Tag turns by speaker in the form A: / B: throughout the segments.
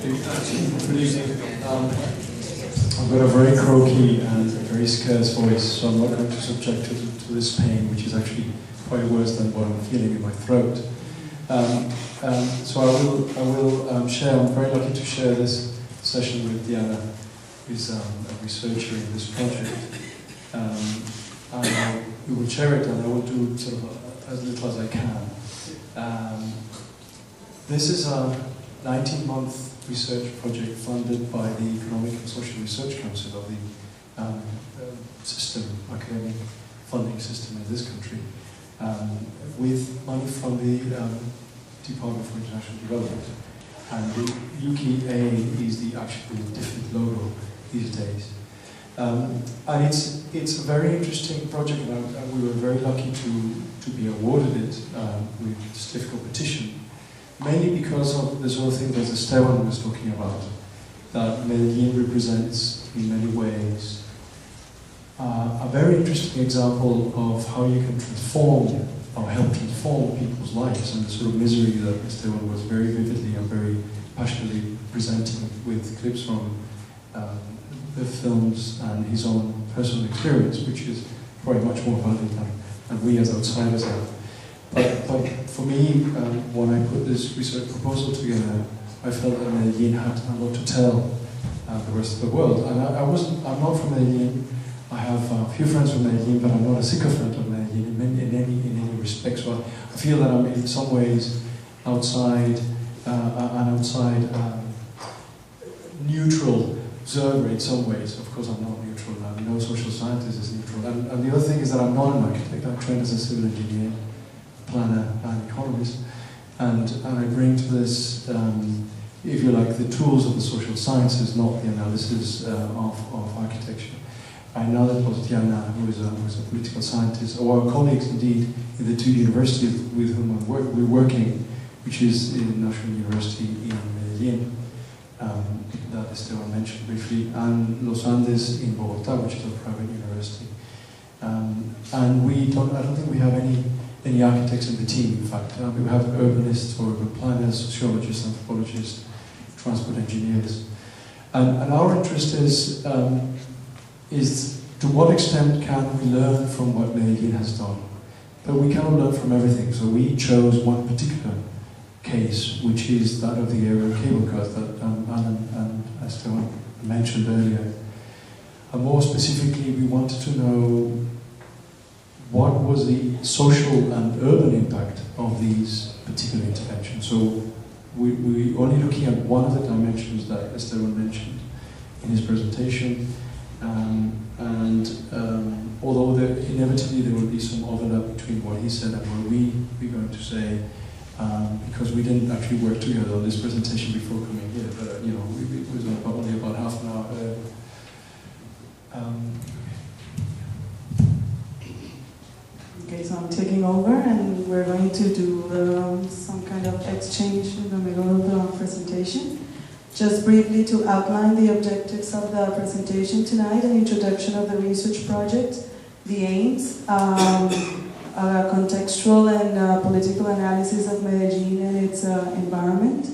A: you. Good evening. I've got a very croaky and very scarce voice, so I'm not going to subject it to this pain, which is actually quite worse than what I'm feeling in my throat. So I will share. I'm very lucky to share this session with Diana, who's a researcher in this project. And we will share it, and I will do sort of as little as I can. This is a 19-month research project funded by the Economic and Social Research Council of the academic funding system in this country, with money from the Department for International Development. And the UKA is the actually different logo these days. And it's a very interesting project, and we were very lucky to be awarded it with this difficult petition. Mainly because of the sort of thing that Esteban was talking about, that Medellín represents in many ways a very interesting example of how you can transform or help transform people's lives, and the sort of misery that Esteban was very vividly and very passionately presenting with clips from the films and his own personal experience, which is probably much more valid than we as outsiders have. But for me, when I put this research proposal together, I felt that Medellín had a lot to tell the rest of the world. And I'm not from Medellín. I have a few friends from Medellín, but I'm not a sycophant of Medellín in any respect. So I feel that I'm in some ways outside, neutral observer in some ways. Of course, I'm not neutral. No social scientist is neutral. And the other thing is that I'm not an architect. I'm trained as a civil engineer, planner and economist, and I bring to this, if you like, the tools of the social sciences, not the analysis of architecture. I know that both Diana, who is a political scientist, or our colleagues indeed in the two universities with whom we're working, which is in National University in Medellín, that Esteban mentioned briefly, and Los Andes in Bogotá, which is a private university. And I don't think we have any architects in the team, in fact. We have urbanists or urban planners, sociologists, anthropologists, transport engineers. And our interest is to what extent can we learn from what Medellín has done? But we cannot learn from everything, so we chose one particular case, which is that of the aerial cable cars that Alan and Esteban mentioned earlier. And more specifically, we wanted to know what was the social and urban impact of these particular interventions. So we're only looking at one of the dimensions that Esteban mentioned in his presentation, although inevitably there will be some overlap between what he said and what we're going to say, because we didn't actually work together on this presentation before coming here, but it was only about half an hour earlier.
B: Okay, so I'm taking over, and we're going to do some kind of exchange in the middle of the presentation. Just briefly to outline the objectives of the presentation tonight, an introduction of the research project, the aims, a contextual and political analysis of Medellín and its environment,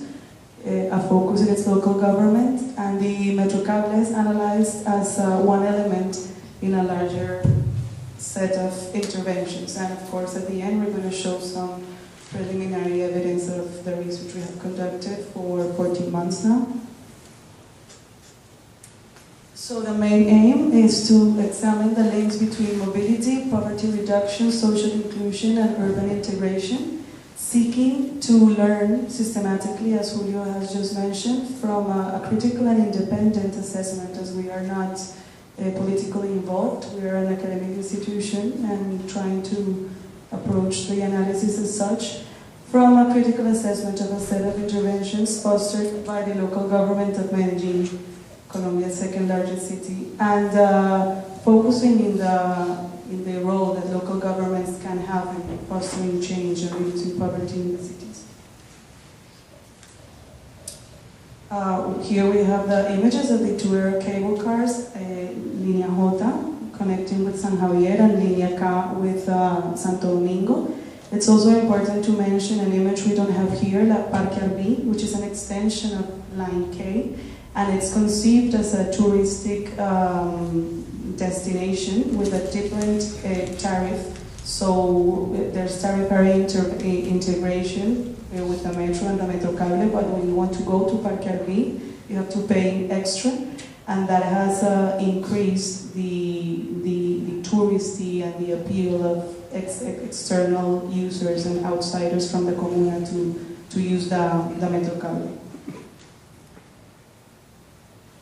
B: a focus in its local government, and the Metrocables analyzed as one element in a larger set of interventions. And of course, at the end, we're going to show some preliminary evidence of the research we have conducted for 14 months now. So the main aim is to examine the links between mobility, poverty reduction, social inclusion, and urban integration, seeking to learn systematically, as Julio has just mentioned, from a critical and independent assessment, as we are not politically involved. We are an academic institution and trying to approach the analysis as such from a critical assessment of a set of interventions fostered by the local government of Medellín, Colombia's second largest city, and focusing in the role that local governments can have in fostering change and reducing poverty in the cities. Here we have the images of the two air cable cars, Línea J, connecting with San Javier, and Línea K with Santo Domingo. It's also important to mention an image we don't have here, like Parque Arví, which is an extension of Line K, and it's conceived as a touristic destination with a different tariff. So there's tariffary integration with the metro and the Metrocable, but when you want to go to Parque Arví, you have to pay extra, and that has increased the touristy and the appeal of external users and outsiders from the comuna to use the Metrocable.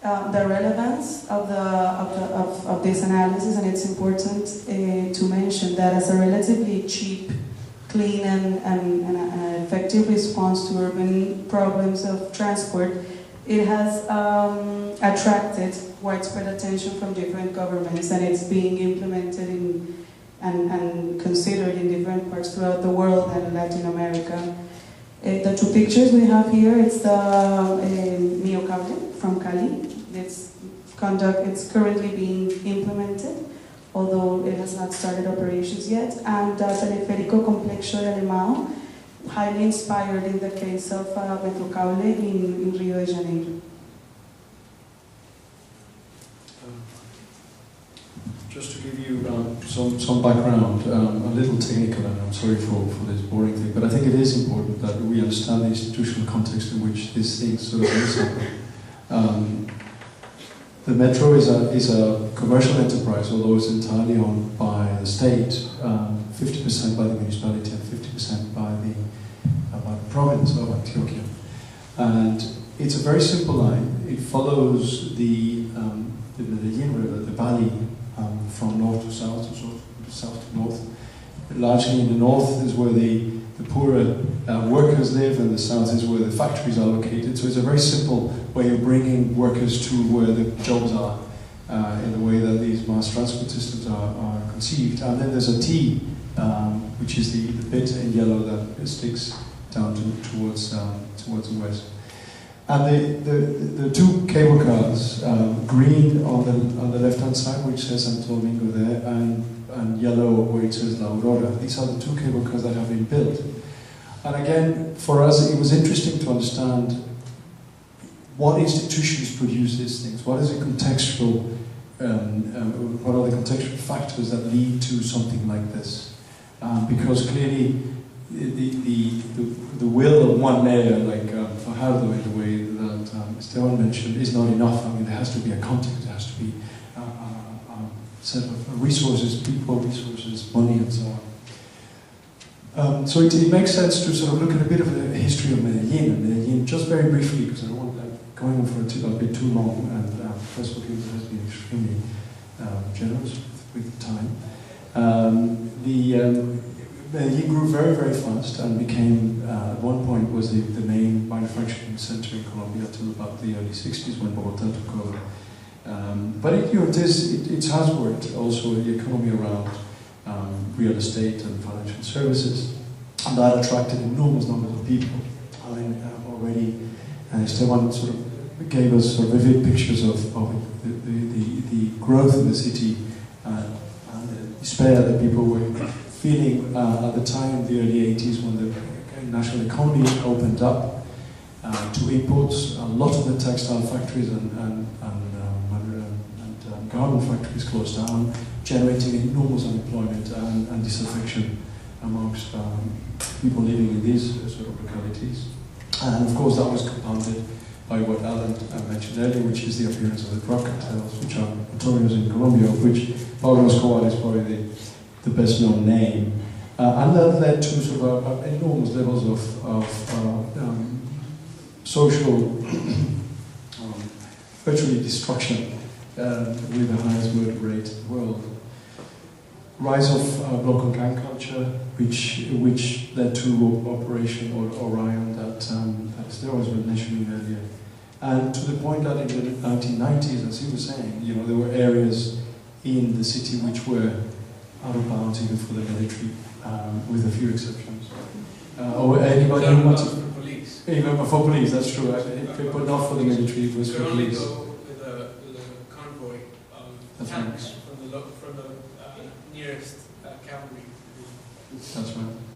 B: The relevance of this analysis, and it's important to mention that as a relatively cheap, clean and effective response to urban problems of transport, it has attracted widespread attention from different governments, and it's being implemented and considered in different parts throughout the world and Latin America. The two pictures we have here, it's the Mio Cable from Cali. It's currently being implemented, although it has not started operations yet, and the Teleférico Complexo de Alemão, highly inspired in the case of Metrocable in Rio de Janeiro.
A: Just to give you some background, a little technical, and I'm sorry for this boring thing, but I think it is important that we understand the institutional context in which these things sort of happen. The metro is a commercial enterprise, although it's entirely owned by the state, 50% by the municipality and 50% by the province of Antioquia. And it's a very simple line. It follows the Medellín River, the valley, from north to south, or south to north. Largely in the north is where the poorer workers live, and the south is where the factories are located. So it's a very simple way of bringing workers to where the jobs are, in the way that these mass transport systems are conceived. And then there's a T, which is the bit in yellow that sticks down towards the west. And the two cable cars, green on the left-hand side, which says Santo Domingo there, and yellow where it says La Aurora. These are the two cable cars that have been built. And again, for us, it was interesting to understand what institutions produce these things. What is the contextual? What are the contextual factors that lead to something like this? Because clearly, the will of one mayor, like Fajardo, in the way that Esteban mentioned, is not enough. I mean, there has to be a context. There has to be a set of resources, people, resources, money, and so on. So it makes sense to sort of look at a bit of the history of Medellín. And Medellín, just very briefly, because I don't want going on for a bit too long. And first of all, Gilbert has been extremely generous with time. Medellín grew very, very fast and became, at one point, was the main manufacturing center in Colombia till about the early 60s when Botero took over. But it has worked also the economy around real estate and financial services, and that attracted enormous numbers of people. I mean, already Esteban sort of gave us sort of vivid pictures of the growth in the city and the despair that people were feeling at the time, the early 80s, when the national economy opened up to imports. A lot of the textile factories and garment factories closed down, generating enormous unemployment and disaffection amongst people living in these sort of localities. And of course that was compounded by what Alan mentioned earlier, which is the appearance of the drug cartels, which are notorious in Colombia, of which Pablo Escobar is probably the best known name. And that led to sort of enormous levels of social virtually destruction with the highest murder rate in the world. Rise of local gang culture, which led to Operation Orion that Esteban was mentioning earlier. And to the point that in the 1990s, as he was saying, you know, there were areas in the city which were out of bounds even for the military, with a few exceptions. Or anybody who wants to...
C: For police.
A: Even for police, that's true. But not for the military, it was for police.